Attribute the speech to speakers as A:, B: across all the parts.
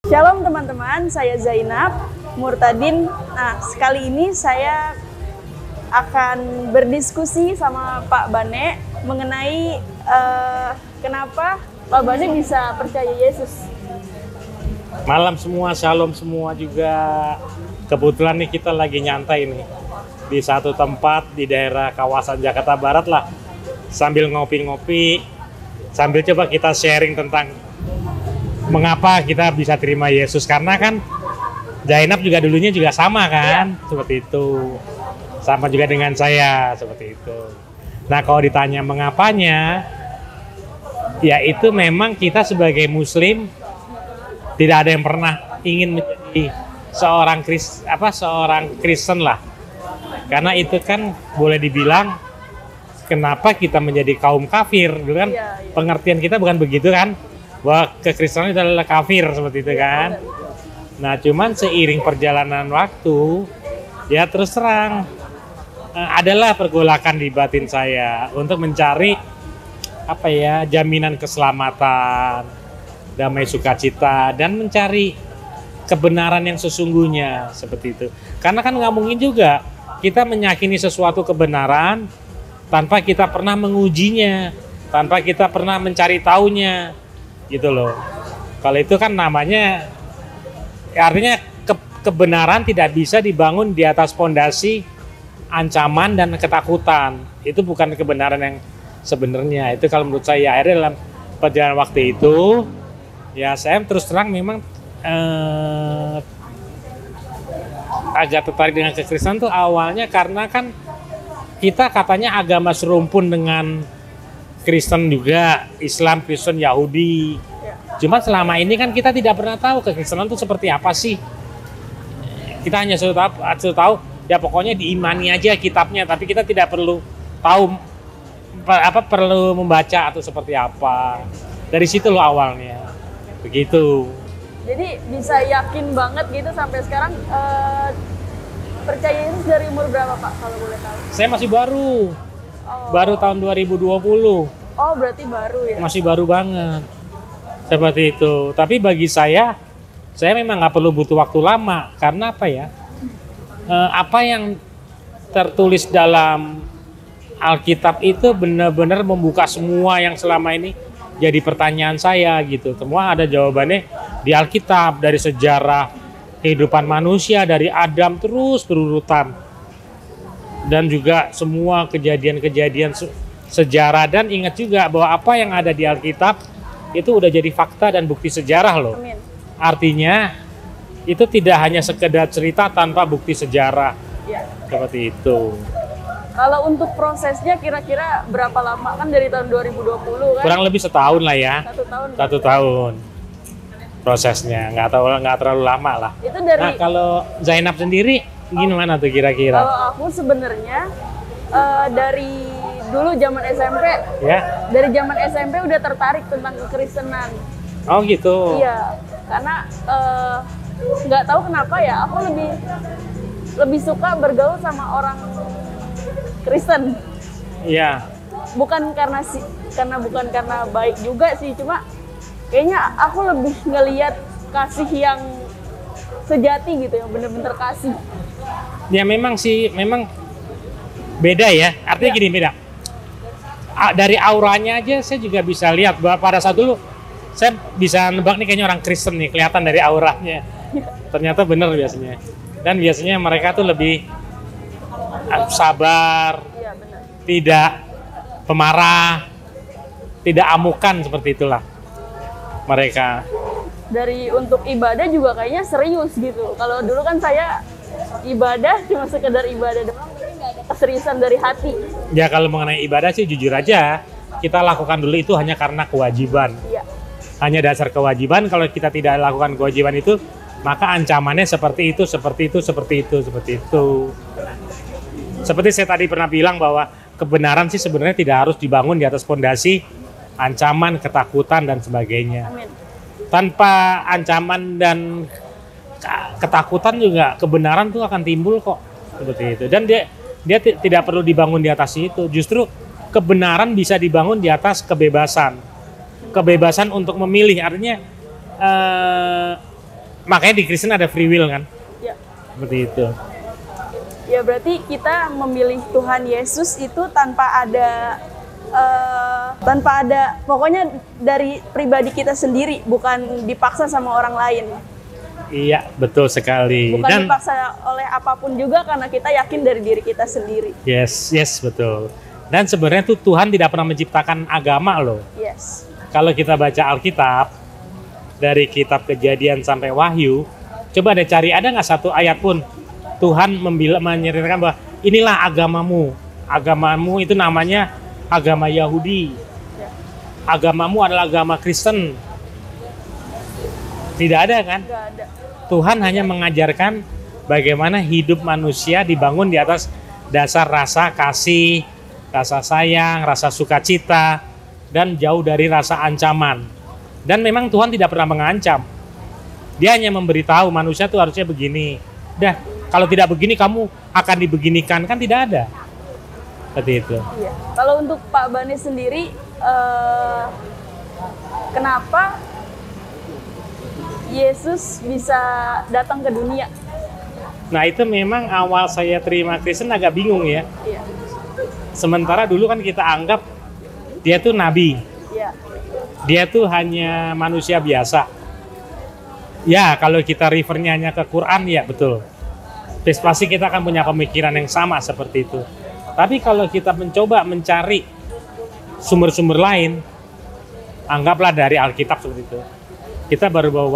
A: Shalom teman-teman, saya Zainab Murtadin. Nah, sekali ini saya akan berdiskusi sama Pak Bane mengenai kenapa Pak Bane bisa percaya Yesus.
B: Malam semua, shalom semua juga. Kebetulan nih kita lagi nyantai nih di satu tempat di daerah kawasan Jakarta Barat lah. Sambil ngopi-ngopi, sambil coba kita sharing tentang mengapa kita bisa terima Yesus. Karena kan Zainab juga dulunya juga sama kan, seperti itu. Sama juga dengan saya, seperti itu. Nah kalau ditanya mengapanya, ya itu memang kita sebagai Muslim tidak ada yang pernah ingin menjadi seorang Kristen lah. Karena itu kan boleh dibilang kenapa kita menjadi kaum kafir, dulu kan pengertian kita bukan begitu kan, bahwa kekristenan itu adalah kafir seperti itu kan. Nah cuman seiring perjalanan waktu, ya terus terang adalah pergolakan di batin saya untuk mencari jaminan keselamatan, damai sukacita, dan mencari kebenaran yang sesungguhnya seperti itu. Karena kan nggak mungkin juga kita meyakini sesuatu kebenaran tanpa kita pernah mengujinya, tanpa kita pernah mencari taunya, gitu loh. Kalau itu kan namanya, artinya kebenaran tidak bisa dibangun di atas fondasi ancaman dan ketakutan. Itu bukan kebenaran yang sebenarnya. Itu kalau menurut saya, akhirnya dalam perjalanan waktu itu, ya saya terus terang memang agak tertarik dengan kekristenan tuh awalnya karena kan kita katanya agama serumpun dengan Kristen juga, Islam, Kristen, Yahudi. Cuma selama ini kan kita tidak pernah tahu kekristenan itu seperti apa sih. Kita hanya sudah tahu ya pokoknya diimani aja kitabnya, tapi kita tidak perlu tahu perlu membaca atau seperti apa. Dari situ loh awalnya. Begitu.
A: Jadi bisa yakin banget gitu sampai sekarang percaya Yesus dari umur berapa Pak kalau boleh tahu?
B: Saya masih baru. Baru tahun 2020.
A: Oh, berarti baru ya?
B: Masih baru banget. Seperti itu. Tapi bagi saya memang nggak perlu butuh waktu lama. Karena apa ya? Apa yang tertulis dalam Alkitab itu benar-benar membuka semua yang selama ini jadi pertanyaan saya gitu. Semua ada jawabannya di Alkitab, dari sejarah kehidupan manusia, dari Adam terus berurutan. Dan juga semua kejadian-kejadian sejarah. Dan ingat juga bahwa apa yang ada di Alkitab itu udah jadi fakta dan bukti sejarah loh.
A: Amin.
B: Artinya itu tidak hanya sekedar cerita tanpa bukti sejarah.
A: Ya.
B: Seperti itu.
A: Kalau untuk prosesnya kira-kira berapa lama kan dari tahun 2020 kan?
B: Kurang lebih setahun lah ya.
A: 1 tahun.
B: 1 tahun prosesnya, nggak terlalu lama lah.
A: Itu dari.
B: Nah kalau Zainab sendiri gimana tuh kira-kira?
A: Kalau aku sebenarnya dari dulu zaman SMP,
B: Ya.
A: dari zaman SMP udah tertarik tentang kekristenan.
B: Oh gitu.
A: Iya, karena nggak tahu kenapa ya, aku lebih suka bergaul sama orang Kristen.
B: Iya.
A: Bukan karena baik juga sih, cuma kayaknya aku lebih ngelihat kasih yang sejati gitu, yang bener-bener kasih.
B: Ya memang beda ya. Artinya gini, beda. Dari auranya aja saya juga bisa lihat bahwa pada saat dulu saya bisa nebak nih kayaknya orang Kristen nih, kelihatan dari auranya. Ternyata bener biasanya. Dan biasanya mereka tuh lebih sabar,
A: Iya, benar.
B: tidak pemarah, tidak amukan, seperti itulah mereka.
A: Dari untuk ibadah juga kayaknya serius gitu. Kalau dulu kan saya ibadah cuma sekedar ibadah doang, tapi nggak ada keseriusan dari hati.
B: Ya kalau mengenai ibadah sih jujur aja, kita lakukan dulu itu hanya karena kewajiban.
A: Iya.
B: Hanya dasar kewajiban. Kalau kita tidak lakukan kewajiban itu, maka ancamannya seperti itu. Seperti saya tadi pernah bilang bahwa kebenaran sih sebenarnya tidak harus dibangun di atas fondasi ancaman, ketakutan, dan sebagainya.
A: Amin.
B: Tanpa ancaman dan ketakutan juga kebenaran tuh akan timbul kok, seperti itu. Dan dia tidak perlu dibangun di atas itu. Justru kebenaran bisa dibangun di atas kebebasan untuk memilih. Artinya makanya di Kristen ada free will kan,
A: Ya.
B: seperti itu.
A: Ya berarti kita memilih Tuhan Yesus itu tanpa ada pokoknya dari pribadi kita sendiri, bukan dipaksa sama orang lain.
B: Iya, betul sekali.
A: Bukan dipaksa oleh apapun juga, karena kita yakin dari diri kita sendiri.
B: Yes, betul. Dan sebenarnya tuh Tuhan tidak pernah menciptakan agama loh.
A: Yes.
B: Kalau kita baca Alkitab, dari kitab Kejadian sampai Wahyu, coba deh cari, ada nggak satu ayat pun Tuhan menceritakan bahwa inilah agamamu. Agamamu itu namanya agama Yahudi.
A: Ya.
B: Agamamu adalah agama Kristen. Tidak ada kan?
A: Nggak ada.
B: Tuhan hanya mengajarkan bagaimana hidup manusia dibangun di atas dasar rasa kasih, rasa sayang, rasa sukacita, dan jauh dari rasa ancaman. Dan memang Tuhan tidak pernah mengancam. Dia hanya memberitahu manusia tuh harusnya begini. Dah, kalau tidak begini kamu akan dibeginikan, kan tidak ada. Seperti itu.
A: Iya. Kalau untuk Pak Bane sendiri, kenapa Yesus bisa datang ke dunia?
B: Nah itu memang awal saya terima Kristen agak bingung ya.
A: Iya.
B: Sementara dulu kan kita anggap dia tuh nabi.
A: Iya.
B: Dia tuh hanya manusia biasa. Ya kalau kita refernya hanya ke Quran ya betul. Pasti kita akan punya pemikiran yang sama seperti itu. Tapi kalau kita mencoba mencari sumber-sumber lain, anggaplah dari Alkitab seperti itu. Kita baru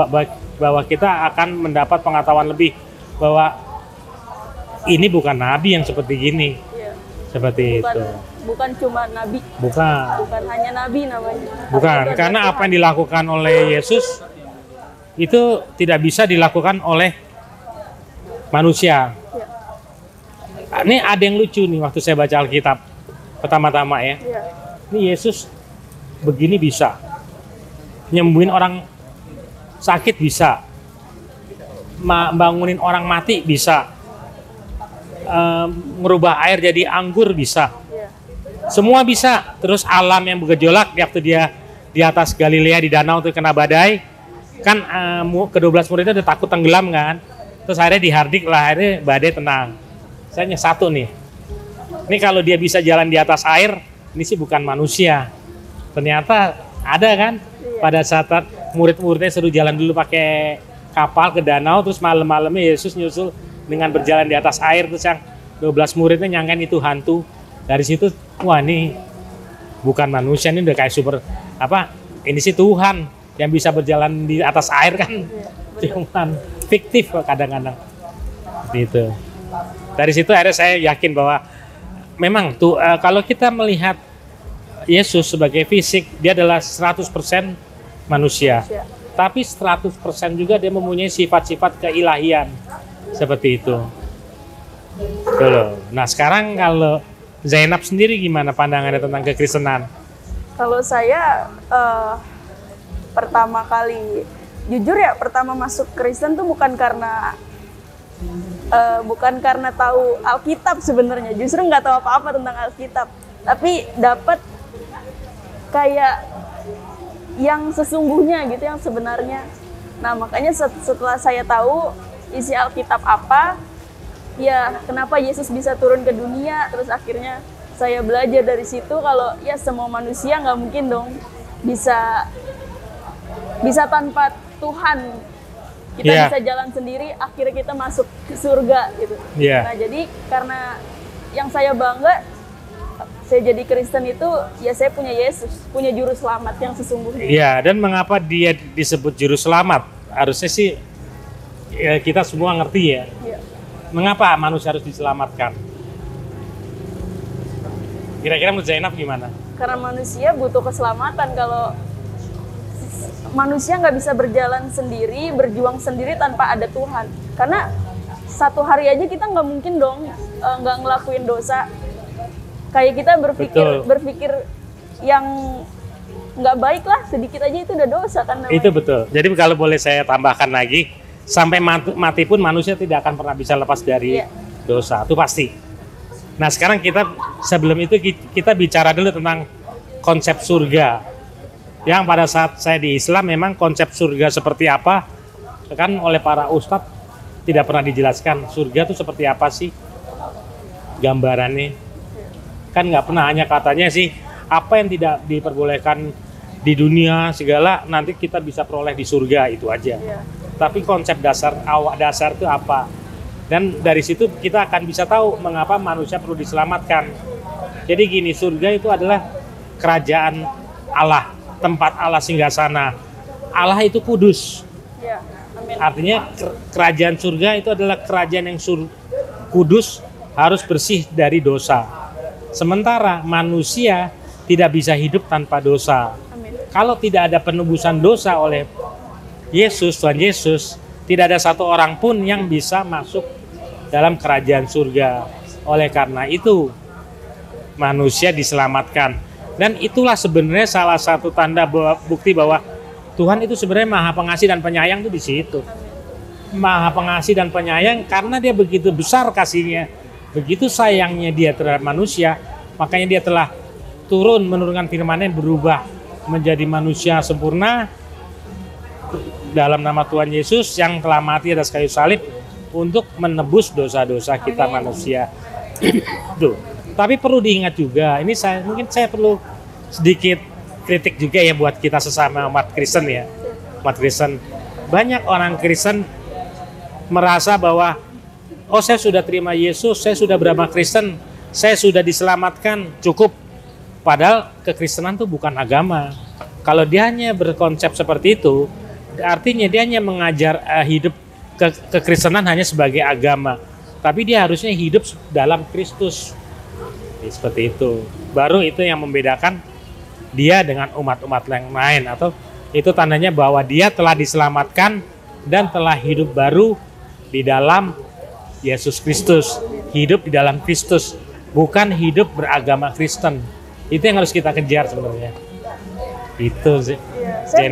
B: bahwa kita akan mendapat pengetahuan lebih bahwa ini bukan nabi yang seperti gini.
A: Iya.
B: Seperti itu.
A: Bukan cuma nabi.
B: Bukan
A: Hanya nabi namanya.
B: Bukan, karena apa yang dilakukan oleh Yesus itu tidak bisa dilakukan oleh manusia.
A: Ya.
B: Ini ada yang lucu nih waktu saya baca Alkitab pertama-tama ya.
A: Ya.
B: Ini Yesus begini bisa. Nyembuhin orang sakit bisa. Bangunin orang mati bisa. Merubah air jadi anggur bisa.
A: Ya.
B: Semua bisa. Terus alam yang bergejolak waktu dia di atas Galilea di danau itu kena badai, kan ke-12 muridnya udah takut tenggelam kan. Terus akhirnya dihardik lah, akhirnya badai tenang. Saya hanya satu nih. Ini kalau dia bisa jalan di atas air, ini sih bukan manusia. Ternyata ada kan, pada saat murid-muridnya suruh jalan dulu pakai kapal ke danau, terus malam-malamnya Yesus nyusul dengan berjalan di atas air, terus yang 12 muridnya nyangkain itu hantu. Dari situ, wah ini bukan manusia, ini udah kayak super, ini sih Tuhan yang bisa berjalan di atas air kan. Cuman fiktif kadang-kadang. Gitu. Dari situ akhirnya saya yakin bahwa memang tuh kalau kita melihat Yesus sebagai fisik, dia adalah 100% manusia. Tapi 100% juga dia mempunyai sifat-sifat keilahian. Seperti itu. Tuh. Nah sekarang kalau Zainab sendiri gimana pandangannya tentang kekristenan?
A: Kalau saya pertama kali, jujur ya, pertama masuk Kristen tuh bukan karena tahu Alkitab sebenarnya. Justru nggak tahu apa-apa tentang Alkitab. Tapi dapat kayak yang sesungguhnya gitu, yang sebenarnya. Nah makanya setelah saya tahu isi Alkitab apa, ya kenapa Yesus bisa turun ke dunia, terus akhirnya saya belajar dari situ kalau ya semua manusia nggak mungkin dong bisa tanpa Tuhan. Kita bisa jalan sendiri, akhirnya kita masuk ke surga gitu. Nah jadi karena yang saya bangga, saya jadi Kristen itu, ya saya punya Yesus, punya juru selamat yang sesungguhnya. Iya,
B: dan mengapa dia disebut juru selamat? Harusnya sih ya, kita semua ngerti ya. Iya. Mengapa manusia harus diselamatkan? Kira-kira menurut Zainab gimana?
A: Karena manusia butuh keselamatan. Kalau manusia nggak bisa berjalan sendiri, berjuang sendiri tanpa ada Tuhan. Karena satu hari aja kita nggak mungkin dong nggak ngelakuin dosa. Kayak kita berpikir yang nggak baik lah, sedikit aja itu udah dosa kan namanya.
B: Itu betul. Jadi kalau boleh saya tambahkan lagi, sampai mati pun manusia tidak akan pernah bisa lepas dari dosa, itu pasti. Nah sekarang sebelum itu kita bicara dulu tentang konsep surga. Yang pada saat saya di Islam memang konsep surga seperti apa kan oleh para ustadz tidak pernah dijelaskan surga itu seperti apa sih gambarannya. Kan nggak pernah, hanya katanya sih apa yang tidak diperbolehkan di dunia segala nanti kita bisa peroleh di surga, itu aja.
A: Iya.
B: Tapi konsep dasar, awak dasar itu apa? Dan dari situ kita akan bisa tahu mengapa manusia perlu diselamatkan. Jadi gini, surga itu adalah kerajaan Allah, tempat Allah singgasana. Allah itu kudus.
A: Iya. Amin.
B: Artinya kerajaan surga itu adalah kerajaan yang kudus, harus bersih dari dosa. Sementara manusia tidak bisa hidup tanpa dosa.
A: Amin.
B: Kalau tidak ada penebusan dosa oleh Yesus, Tuhan Yesus, tidak ada satu orang pun yang bisa masuk dalam kerajaan surga. Oleh karena itu, manusia diselamatkan. Dan itulah sebenarnya salah satu tanda bukti bahwa Tuhan itu sebenarnya Maha Pengasih dan Penyayang itu di situ. Maha Pengasih dan Penyayang karena Dia begitu besar kasihnya, begitu sayangnya Dia terhadap manusia, makanya Dia telah turun menurunkan firman-Nya, berubah menjadi manusia sempurna dalam nama Tuhan Yesus yang telah mati atas kayu salib untuk menebus dosa-dosa kita. Amin. Manusia. Tuh. Tapi perlu diingat juga, ini mungkin saya perlu sedikit kritik juga ya buat kita sesama umat Kristen ya. Umat Kristen. Banyak orang Kristen merasa bahwa oh saya sudah terima Yesus, saya sudah beragama Kristen, saya sudah diselamatkan, cukup. Padahal kekristenan itu bukan agama. Kalau dia hanya berkonsep seperti itu, artinya dia hanya mengajar hidup kekristenan hanya sebagai agama. Tapi dia harusnya hidup dalam Kristus. Seperti itu. Baru itu yang membedakan dia dengan umat-umat yang lain. Atau itu tandanya bahwa dia telah diselamatkan dan telah hidup baru di dalam Yesus Kristus. Hidup di dalam Kristus. Bukan hidup beragama Kristen. Itu yang harus kita kejar sebenarnya. Itu sih.
A: Ya, saya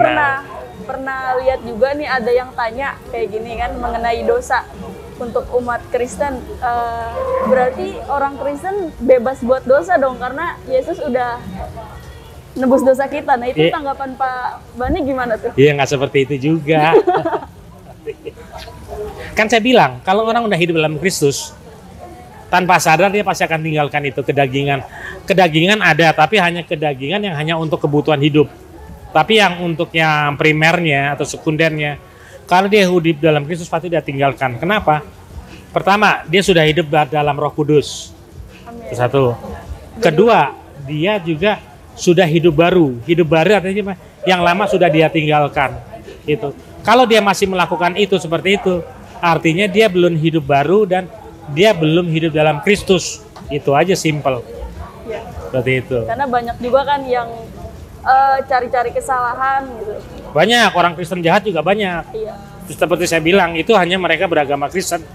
A: pernah lihat juga nih ada yang tanya kayak gini kan mengenai dosa untuk umat Kristen. Berarti orang Kristen bebas buat dosa dong karena Yesus udah nebus dosa kita. Nah itu tanggapan Pak Bani gimana tuh?
B: Iya, nggak seperti itu juga. Kan saya bilang kalau orang udah hidup dalam Kristus, tanpa sadar dia pasti akan tinggalkan itu kedagingan. Kedagingan ada, tapi hanya kedagingan yang hanya untuk kebutuhan hidup. Tapi yang untuk yang primernya atau sekundernya, kalau dia hidup dalam Kristus pasti dia tinggalkan. Kenapa? Pertama, dia sudah hidup dalam Roh Kudus. Amin. Satu. Kedua, dia juga sudah hidup baru. Hidup baru artinya yang lama sudah dia tinggalkan. Itu. Kalau dia masih melakukan itu seperti itu, artinya dia belum hidup baru dan dia belum hidup dalam Kristus. Itu aja, simple.
A: Ya.
B: Seperti itu.
A: Karena banyak juga kan yang cari-cari kesalahan gitu.
B: Banyak, orang Kristen jahat juga banyak.
A: Iya.
B: Seperti saya bilang, itu hanya mereka beragama Kristen.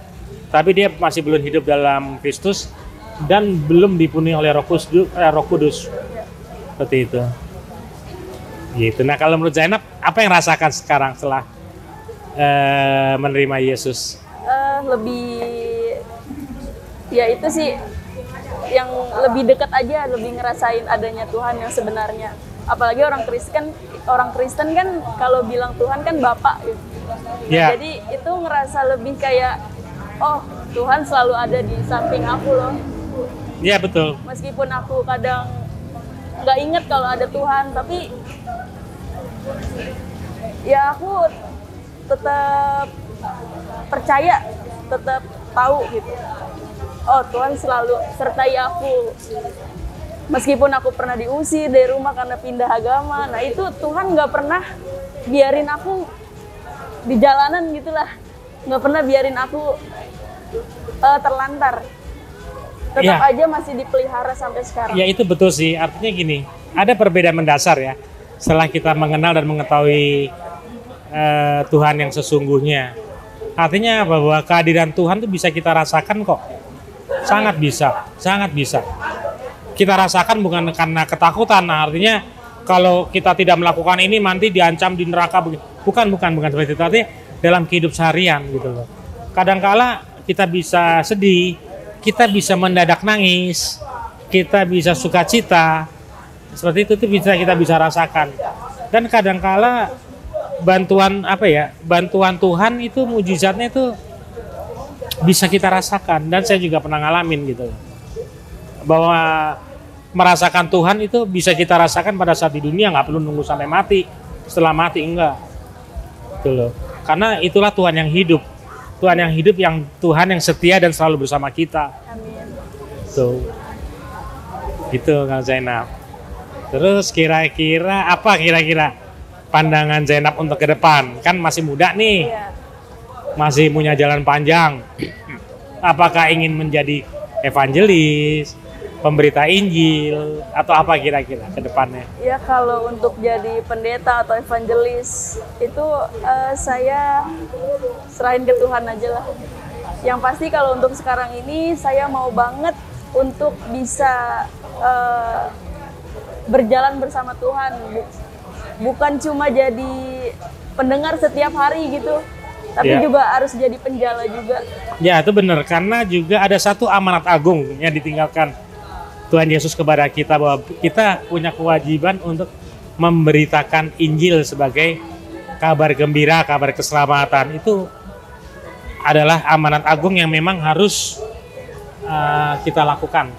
B: Tapi dia masih belum hidup dalam Kristus dan belum dipenuhi oleh Roh Kudus.
A: Ya.
B: Seperti itu. Gitu. Nah, kalau menurut Zainab, apa yang rasakan sekarang setelah menerima Yesus?
A: Lebih, ya itu sih yang lebih dekat aja, lebih ngerasain adanya Tuhan yang sebenarnya. Apalagi orang Kristen kan kalau bilang Tuhan kan Bapa gitu.
B: Yeah.
A: Jadi itu ngerasa lebih kayak, oh Tuhan selalu ada di samping aku loh.
B: Iya, betul.
A: Meskipun aku kadang nggak inget kalau ada Tuhan, tapi ya aku tetap percaya, tetap tahu gitu. Oh Tuhan selalu sertai aku. Meskipun aku pernah diusir dari rumah karena pindah agama, nah itu Tuhan nggak pernah biarin aku di jalanan gitulah, nggak pernah biarin aku terlantar. Tetap aja masih dipelihara sampai sekarang. Ya
B: itu betul sih, artinya gini, ada perbedaan mendasar ya. Setelah kita mengenal dan mengetahui Tuhan yang sesungguhnya, artinya bahwa kehadiran Tuhan itu bisa kita rasakan kok. Sangat bisa, sangat bisa. Kita rasakan bukan karena ketakutan, nah, artinya kalau kita tidak melakukan ini nanti diancam di neraka. Bukan seperti itu. Artinya dalam kehidup seharian gitu loh. Kadangkala kita bisa sedih, kita bisa mendadak nangis, kita bisa sukacita. Seperti itu tuh kita bisa rasakan. Dan kadangkala bantuan apa ya? Bantuan Tuhan itu mujizatnya itu bisa kita rasakan, dan saya juga pernah ngalamin gitu. Bahwa merasakan Tuhan itu bisa kita rasakan pada saat di dunia, nggak perlu nunggu sampai mati. Setelah mati enggak. Gitu loh. Karena itulah Tuhan yang hidup. Tuhan yang hidup, Tuhan yang setia dan selalu bersama kita.
A: Amin.
B: Tuh. Gitu Kang Zainab. Terus kira-kira pandangan Zainab untuk ke depan? Kan masih muda nih.
A: Iya.
B: Masih punya jalan panjang. Apakah ingin menjadi evangelis, pemberita Injil, atau apa kira-kira ke depannya?
A: Ya kalau untuk jadi pendeta atau evangelis itu saya serahin ke Tuhan aja lah. Yang pasti kalau untuk sekarang ini saya mau banget untuk bisa berjalan bersama Tuhan. Bukan cuma jadi pendengar setiap hari gitu, tapi juga harus jadi penjala juga.
B: Ya itu benar, karena juga ada satu amanat agung yang ditinggalkan Tuhan Yesus kepada kita, bahwa kita punya kewajiban untuk memberitakan Injil sebagai kabar gembira, kabar keselamatan. Itu adalah amanat agung yang memang harus kita lakukan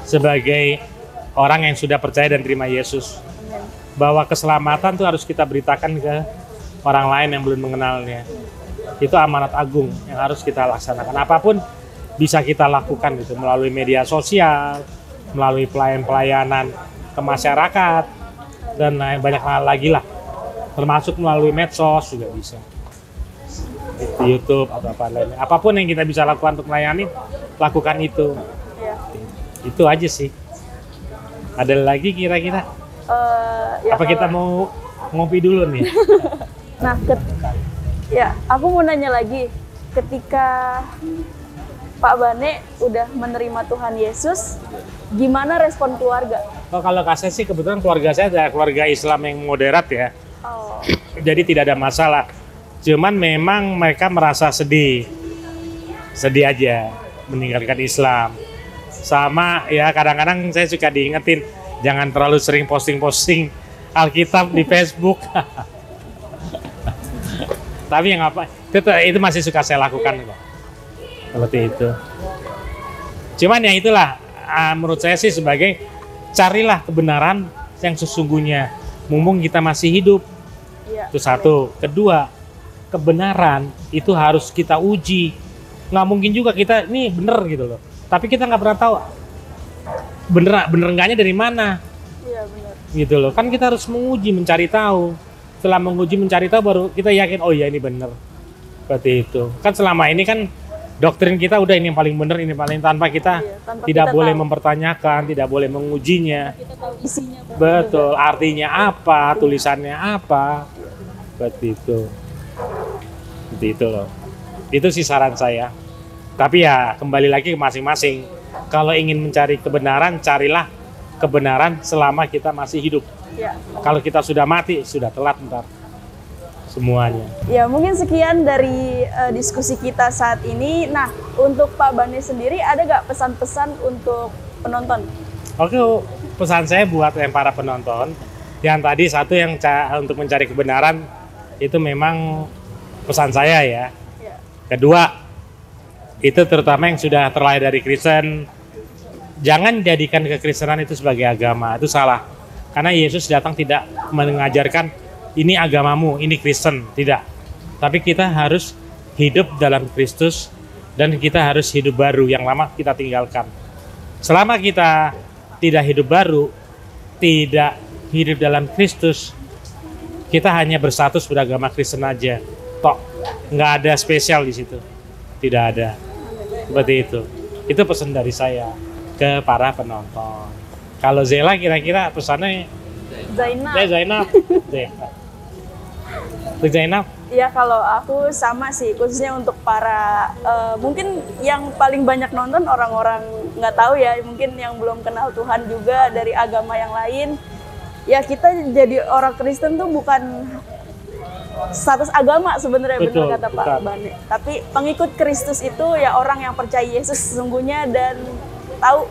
B: sebagai orang yang sudah percaya dan terima Yesus. Bahwa keselamatan itu harus kita beritakan ke orang lain yang belum mengenalnya. Itu amanat agung yang harus kita laksanakan. Apapun bisa kita lakukan gitu, melalui media sosial, melalui pelayanan ke masyarakat, dan banyak hal lagi lah. Termasuk melalui medsos juga bisa. Di YouTube atau apa lainnya. Apapun yang kita bisa lakukan untuk melayani, lakukan itu.
A: Ya.
B: Itu aja sih. Ada lagi kira-kira?
A: Ya
B: apa kita mau ngopi dulu nih?
A: Nah, ya aku mau nanya lagi, ketika Pak Bane udah menerima Tuhan Yesus, gimana respon keluarga?
B: Oh, kalau saya sih kebetulan keluarga saya adalah keluarga Islam yang moderat ya.
A: Oh.
B: Jadi tidak ada masalah. Cuman memang mereka merasa sedih aja meninggalkan Islam. Sama ya, kadang-kadang saya suka diingetin jangan terlalu sering posting Alkitab di Facebook. Tapi yang apa? Itu masih suka saya lakukan kok. Seperti itu. Cuman ya itulah, menurut saya sih sebagai carilah kebenaran yang sesungguhnya mumpung kita masih hidup.
A: Ya.
B: Itu satu. Kedua, kebenaran itu harus kita uji. Nggak mungkin juga kita ini bener gitu loh. Tapi kita nggak pernah tahu bener enggaknya dari mana.
A: Iya benar.
B: Gitu loh. Kan kita harus menguji, mencari tahu. Setelah menguji, mencari tahu baru kita yakin oh ya ini bener. Seperti itu. Kan selama ini kan doktrin kita udah ini yang paling bener, ini paling tanpa kita
A: tanpa
B: tidak
A: kita
B: boleh
A: tahu.
B: mempertanyakan, tidak boleh mengujinya.
A: Kita tahu isinya.
B: Betul, artinya apa, tulisannya apa. Seperti itu. Seperti itu loh. Itu sih saran saya. Tapi ya kembali lagi ke masing-masing. Kalau ingin mencari kebenaran, carilah kebenaran selama kita masih hidup.
A: Ya.
B: Kalau kita sudah mati, sudah telat ntar semuanya.
A: Ya mungkin sekian dari diskusi kita saat ini. Nah untuk Pak Bane sendiri ada nggak pesan-pesan untuk penonton?
B: Oke, pesan saya buat yang para penonton, yang tadi satu yang untuk mencari kebenaran itu memang pesan saya ya.
A: Ya.
B: Kedua, itu terutama yang sudah terlahir dari Kristen, jangan jadikan kekristenan itu sebagai agama, itu salah. Karena Yesus datang tidak mengajarkan ini agamamu, ini Kristen, tidak. Tapi kita harus hidup dalam Kristus dan kita harus hidup baru, yang lama kita tinggalkan. Selama kita tidak hidup baru, tidak hidup dalam Kristus, kita hanya berstatus beragama Kristen aja. Tok, nggak ada spesial di situ, tidak ada. Seperti itu. Itu pesan dari saya ke para penonton. Kalau Zela kira-kira pesannya?
A: Zainab.
B: Zainab. Zainab.
A: Ya kalau aku sama sih, khususnya untuk para mungkin yang paling banyak nonton orang-orang nggak tahu ya, mungkin yang belum kenal Tuhan juga dari agama yang lain. Ya kita jadi orang Kristen tuh bukan status agama sebenarnya, benar kata Pak Bane. Tapi pengikut Kristus itu ya orang yang percaya Yesus sesungguhnya dan tahu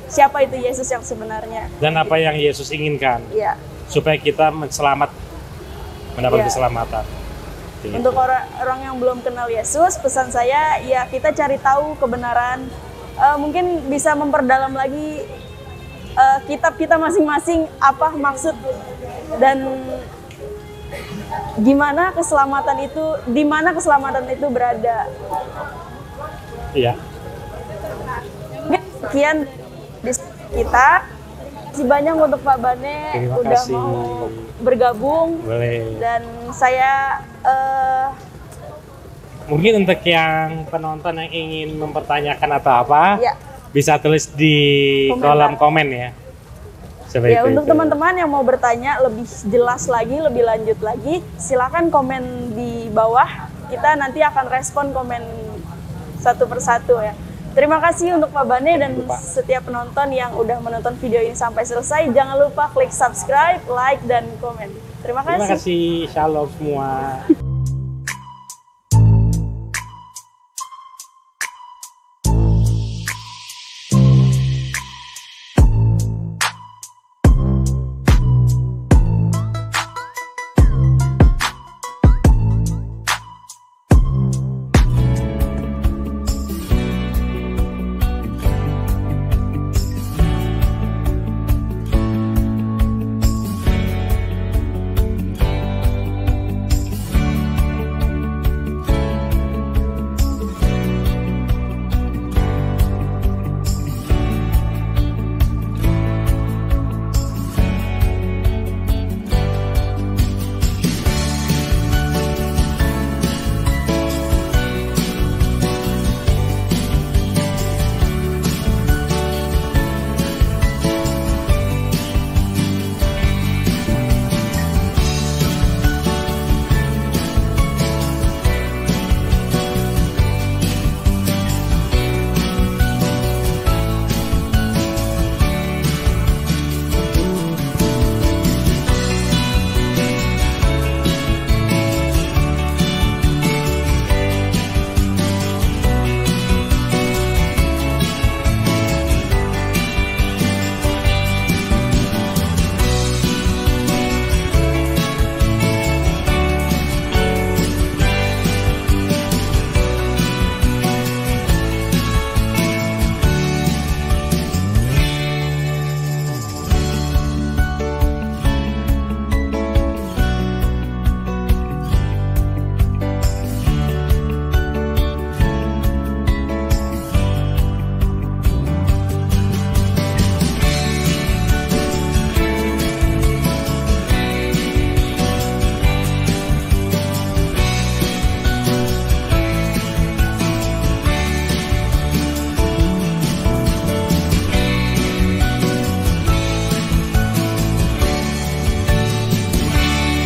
A: siapa itu Yesus yang sebenarnya.
B: Dan apa yang Yesus inginkan.
A: Ya.
B: Supaya kita selamat mendapat
A: Ya.
B: keselamatan. Gitu.
A: Untuk orang yang belum kenal Yesus, pesan saya ya kita cari tahu kebenaran. Mungkin bisa memperdalam lagi kitab kita masing-masing apa maksud dan gimana keselamatan itu, di mana keselamatan itu berada.
B: Iya.
A: Mungkin sekian di kita. Terima kasih banyak untuk Pak Bane
B: Terima
A: udah
B: kasih.
A: mau bergabung.
B: Boleh.
A: Dan saya
B: Mungkin untuk yang penonton yang ingin mempertanyakan atau apa,
A: ya,
B: bisa tulis di
A: Komentar.
B: kolom komen ya. Seperti
A: ya untuk
B: itu.
A: teman-teman yang mau bertanya lebih jelas lagi, lebih lanjut lagi, silakan komen di bawah. Kita nanti akan respon komen satu persatu ya. Terima kasih untuk Pak Bane dan
B: Lupa.
A: setiap penonton yang udah menonton video ini sampai selesai. Jangan lupa klik subscribe, like, dan komen. Terima
B: Terima
A: kasih.
B: kasih, shalom semua.